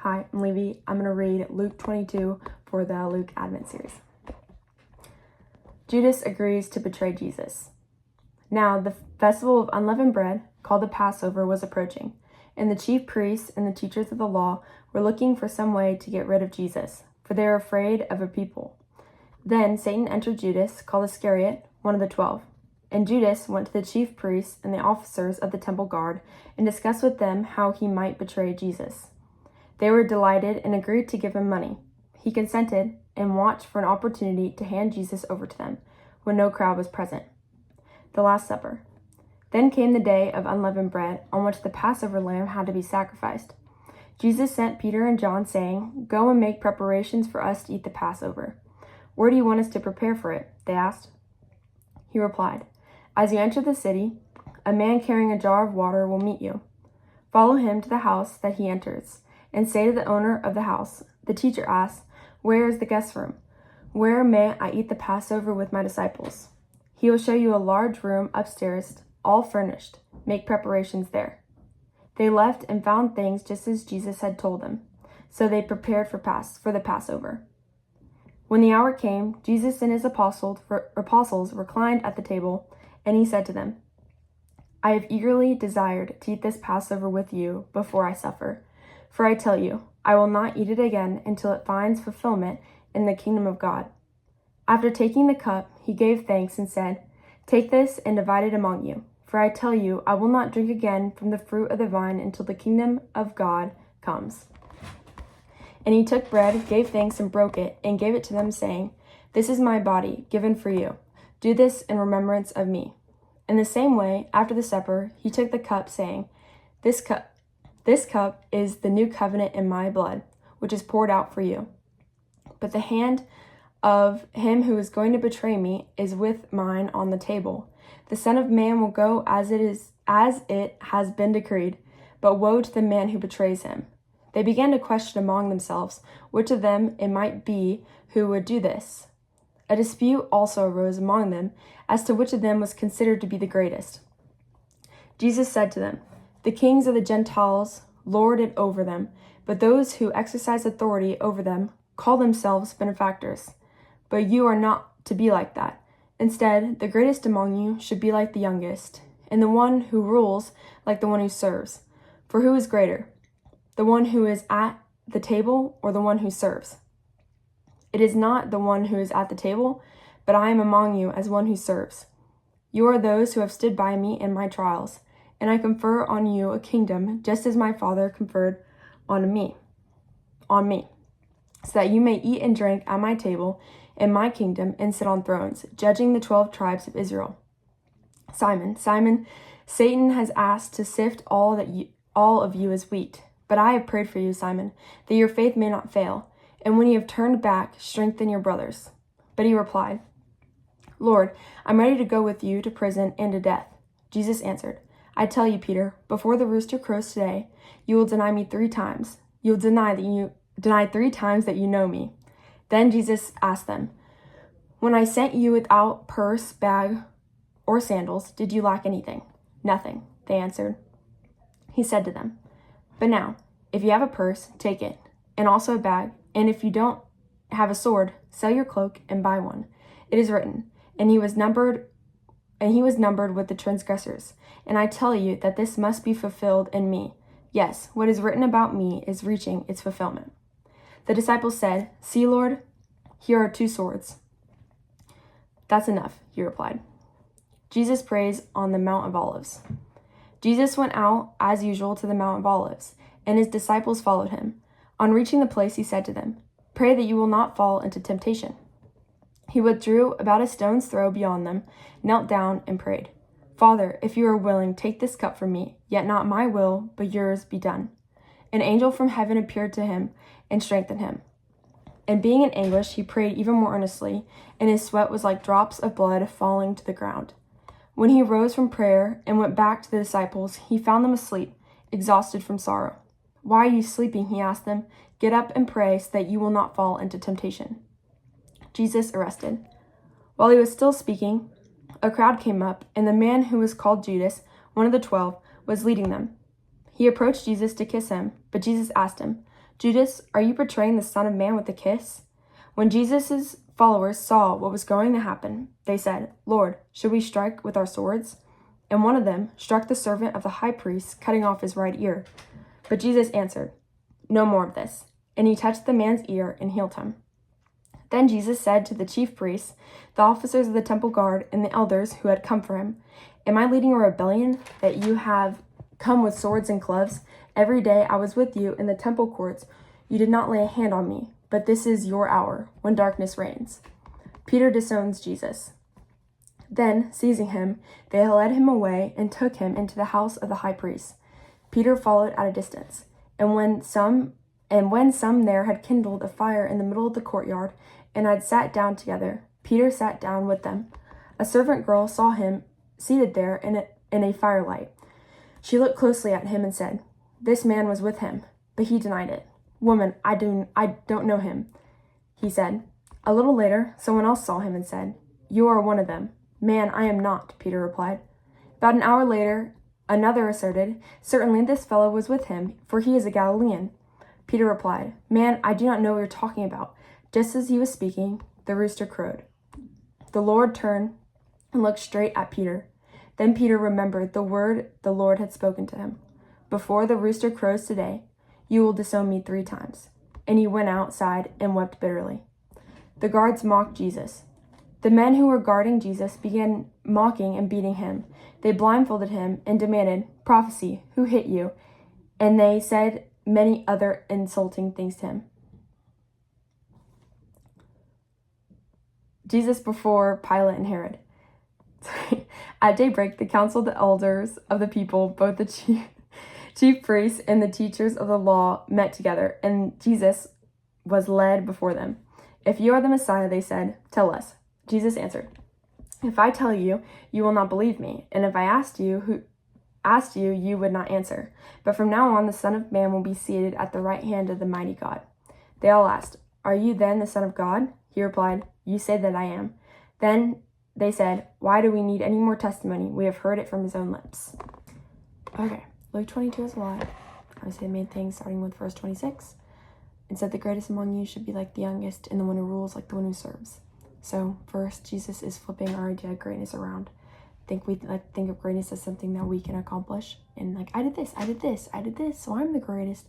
Hi, I'm Levy. I'm going to read Luke 22 for the Luke Advent series. Judas agrees to betray Jesus. Now, the festival of unleavened bread, called the Passover, was approaching, and the chief priests and the teachers of the law were looking for some way to get rid of Jesus, for they were afraid of the people. Then Satan entered Judas, called Iscariot, one of the 12. And Judas went to the chief priests and the officers of the temple guard and discussed with them how he might betray Jesus. They were delighted and agreed to give him money. He consented and watched for an opportunity to hand Jesus over to them when no crowd was present. The Last Supper. Then came the day of unleavened bread on which the Passover lamb had to be sacrificed. Jesus sent Peter and John, saying, "Go and make preparations for us to eat the Passover." "Where do you want us to prepare for it?" they asked. He replied, "As you enter the city, a man carrying a jar of water will meet you. Follow him to the house that he enters, and say to the owner of the house, 'The teacher asks, where is the guest room? Where may I eat the Passover with my disciples?' He will show you a large room upstairs, all furnished. Make preparations there." They left and found things just as Jesus had told them. So they prepared for the Passover. When the hour came, Jesus and his apostles reclined at the table, and he said to them, "I have eagerly desired to eat this Passover with you before I suffer. For I tell you, I will not eat it again until it finds fulfillment in the kingdom of God." After taking the cup, he gave thanks and said, "Take this and divide it among you. For I tell you, I will not drink again from the fruit of the vine until the kingdom of God comes." And he took bread, gave thanks, and broke it, and gave it to them, saying, "This is my body, given for you. Do this in remembrance of me." In the same way, after the supper, he took the cup, saying, This cup is the new covenant in my blood, which is poured out for you. But the hand of him who is going to betray me is with mine on the table. The Son of Man will go as it has been decreed, but woe to the man who betrays him." They began to question among themselves which of them it might be who would do this. A dispute also arose among them as to which of them was considered to be the greatest. Jesus said to them, "The kings of the Gentiles lord it over them, but those who exercise authority over them call themselves benefactors. But you are not to be like that. Instead, the greatest among you should be like the youngest, and the one who rules like the one who serves. For who is greater, the one who is at the table or the one who serves? It is not the one who is at the table, but I am among you as one who serves. You are those who have stood by me in my trials, and I confer on you a kingdom, just as my Father conferred on me, so that you may eat and drink at my table in my kingdom and sit on thrones, judging the 12 tribes of Israel. Simon, Simon, Satan has asked to sift all of you as wheat, but I have prayed for you, Simon, that your faith may not fail, and when you have turned back, strengthen your brothers." But he replied, "Lord, I'm ready to go with you to prison and to death." Jesus answered, "I tell you, Peter, before the rooster crows today, you will deny me 3 times. You will deny 3 times that you know me." Then Jesus asked them, "When I sent you without purse, bag, or sandals, did you lack anything?" "Nothing," they answered. He said to them, "But now, if you have a purse, take it, and also a bag, and if you don't have a sword, sell your cloak and buy one. It is written, and he was numbered with the transgressors. And I tell you that this must be fulfilled in me. Yes, what is written about me is reaching its fulfillment." The disciples said, "See, Lord, here are 2 swords." "That's enough," he replied. Jesus prays on the Mount of Olives. Jesus went out, as usual, to the Mount of Olives, and his disciples followed him. On reaching the place, he said to them, "Pray that you will not fall into temptation." He withdrew about a stone's throw beyond them, knelt down, and prayed, "Father, if you are willing, take this cup from me, yet not my will, but yours be done." An angel from heaven appeared to him and strengthened him. And being in anguish, he prayed even more earnestly, and his sweat was like drops of blood falling to the ground. When he rose from prayer and went back to the disciples, he found them asleep, exhausted from sorrow. "Why are you sleeping?" he asked them. "Get up and pray so that you will not fall into temptation." Jesus arrested. While he was still speaking, a crowd came up, and the man who was called Judas, one of the 12, was leading them. He approached Jesus to kiss him, but Jesus asked him, Judas, are you betraying the Son of Man with a kiss?" When Jesus' followers saw what was going to happen, they said, "Lord, should we strike with our swords?" And one of them struck the servant of the high priest, cutting off his right ear. But Jesus answered, "No more of this." And he touched the man's ear and healed him. Then Jesus said to the chief priests, the officers of the temple guard, and the elders who had come for him, "Am I leading a rebellion that you have come with swords and clubs? Every day I was with you in the temple courts. You did not lay a hand on me, but this is your hour, when darkness reigns." Peter disowns Jesus. Then, seizing him, they led him away and took him into the house of the high priest. Peter followed at a distance, and when some there had kindled a fire in the middle of the courtyard, and had sat down together, Peter sat down with them. A servant girl saw him seated there in a firelight. She looked closely at him and said, "This man was with him," but he denied it. "Woman, I don't know him," he said. A little later, someone else saw him and said, "You are one of them." "Man, I am not," Peter replied. About an hour later, another asserted, "Certainly this fellow was with him, for he is a Galilean." Peter replied, "Man, I do not know what you're talking about." Just as he was speaking, the rooster crowed. The Lord turned and looked straight at Peter. Then Peter remembered the word the Lord had spoken to him. "Before the rooster crows today, you will disown me 3 times." And he went outside and wept bitterly. The guards mocked Jesus. The men who were guarding Jesus began mocking and beating him. They blindfolded him and demanded, "Prophesy, who hit you?" And they said many other insulting things to him. Jesus before Pilate and Herod. At daybreak, the council of the elders of the people, both the chief priests and the teachers of the law, met together, and Jesus was led before them. "If you are the Messiah," they said, "tell us." Jesus answered, "If I tell you, you will not believe me, and if I asked you, you would not answer. But from now on, the Son of Man will be seated at the right hand of the mighty God." They all asked, "Are you then the Son of God?" He replied, "You say that I am." Then they said, "Why do we need any more testimony? We have heard it from his own lips." Okay, Luke 22 is a lot. I would say the main thing, starting with verse 26. It said, "The greatest among you should be like the youngest, and the one who rules like the one who serves." So first, Jesus is flipping our idea of greatness around. Think of greatness as something that we can accomplish, and I did this, so I'm the greatest.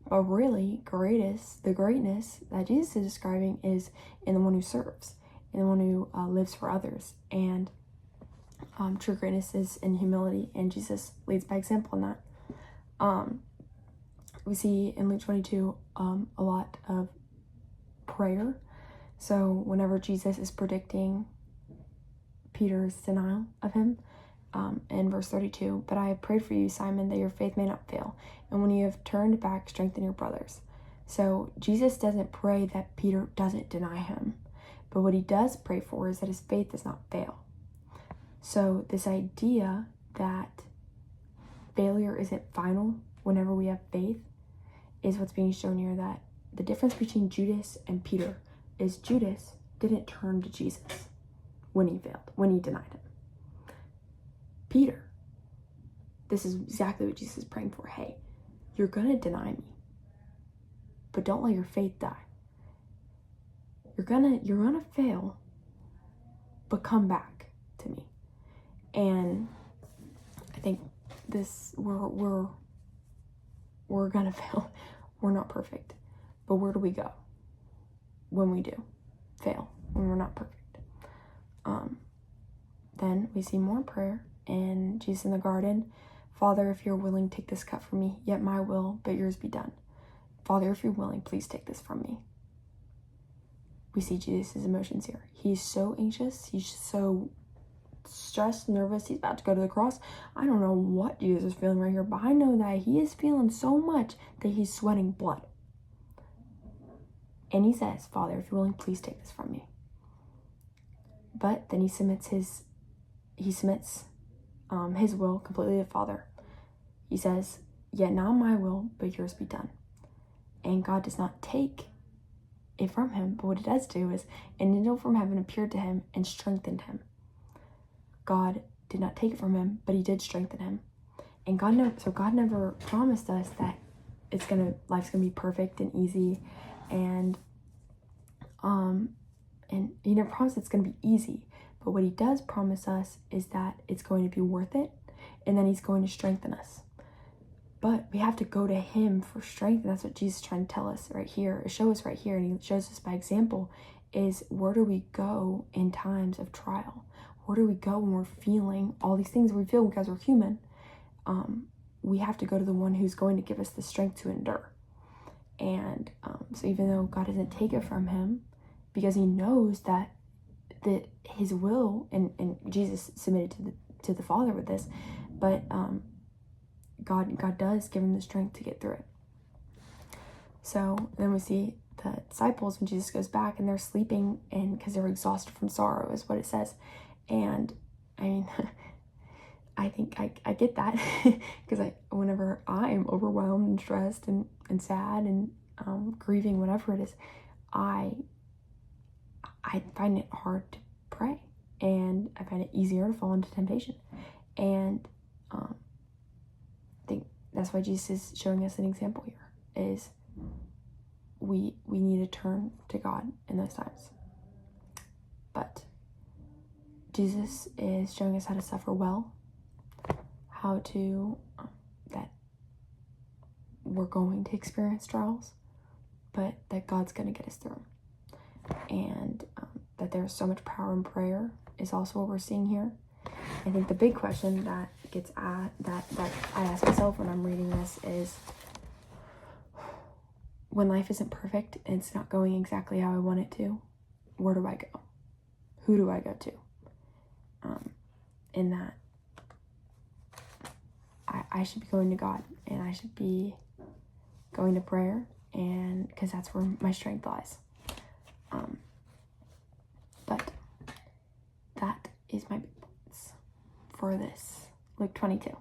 But really, the greatness that Jesus is describing is in the one who serves, in the one who lives for others. And true greatness is in humility, and Jesus leads by example in that. We see in Luke 22 a lot of prayer. So whenever Jesus is predicting Peter's denial of him, in verse 32, "But I have prayed for you, Simon, that your faith may not fail. And when you have turned back, strengthen your brothers." So Jesus doesn't pray that Peter doesn't deny him. But what he does pray for is that his faith does not fail. So this idea that failure isn't final whenever we have faith is what's being shown here, that the difference between Judas and Peter is Judas didn't turn to Jesus when he failed, when he denied him. Peter, this is exactly what Jesus is praying for. Hey, you're going to deny me, but don't let your faith die. You're gonna fail, but come back to me. And I think we're gonna fail. We're not perfect, but where do we go when we do fail, when we're not perfect? Then we see more prayer, and Jesus in the garden. "Father, if you're willing, take this cup from me, yet my will, but yours be done. Father, if you're willing, please take this from me." We see Jesus' emotions here. He's so anxious. He's so stressed, nervous. He's about to go to the cross. I don't know what Jesus is feeling right here, but I know that he is feeling so much that he's sweating blood. And he says, "Father, if you're willing, please take this from me." But then he submits his will completely to the Father. He says, "Yet not my will, but yours be done." And God does not take it from him, but what it does do is an angel from heaven appeared to him and strengthened him. God did not take it from him, but he did strengthen him. And God never promised us that life's gonna be perfect and easy, and he never promised it's gonna be easy. But what he does promise us is that it's going to be worth it, and then he's going to strengthen us. But we have to go to him for strength, and that's what Jesus is trying to tell us right here, show us right here, and he shows us by example, is where do we go in times of trial? Where do we go when we're feeling all these things we feel because we're human? We have to go to the one who's going to give us the strength to endure. And so even though God doesn't take it from him, because he knows that his will, and Jesus submitted to the Father with this, but God does give him the strength to get through it. So then we see the disciples when Jesus goes back, and they're sleeping, and because they're exhausted from sorrow is what it says. And I mean, I think I get that because whenever I am overwhelmed and stressed and sad and grieving, whatever it is, I find it hard to pray, and I find it easier to fall into temptation. And I think that's why Jesus is showing us an example here, is we need to turn to God in those times. But Jesus is showing us how to suffer well, how to that we're going to experience trials, but that God's going to get us through, and that there's so much power in prayer is also what we're seeing here. I think the big question that gets at that I ask myself when I'm reading this is, when life isn't perfect and it's not going exactly how I want it to, where do I go? Who do I go to? In that, I should be going to God, and I should be going to prayer, and because that's where my strength lies. But that is my big points for this Luke 22.